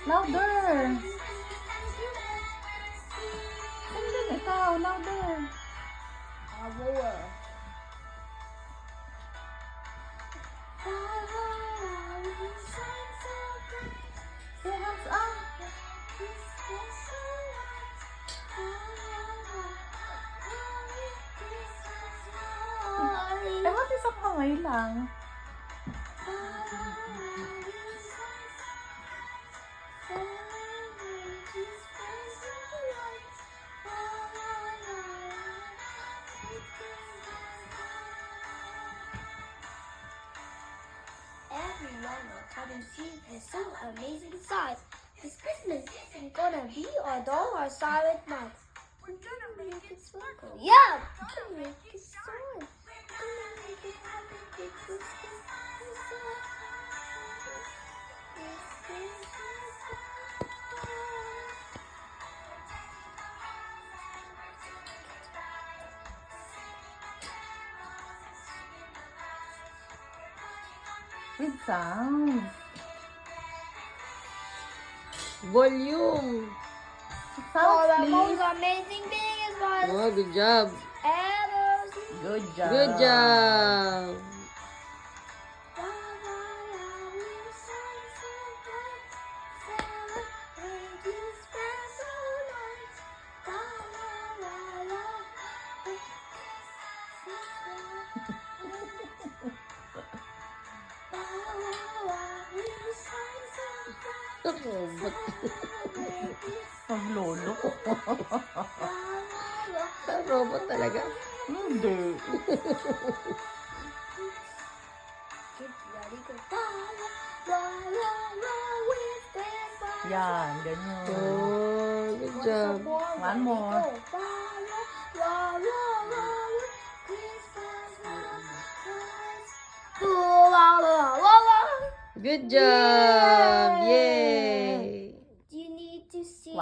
Louder. Sing din ikaw, louder. Lower. Say hands up. Eh, ba't isang kamay lang? Everyone will come and see this so amazing sight. This Christmas isn't gonna be a dull or silent night. We're gonna make it sparkle. Yeah, we're gonna make it shine. We're gonna make it happen. Big Christmas. With sound. Volume. Sound, The most please. amazing thing is what Oh, good job. ever seen. Good job. Good job. Robot. Paglolo. Robot talaga. Hindi. Yan, ganyan. Oh, good job. One more. Good job. Yay.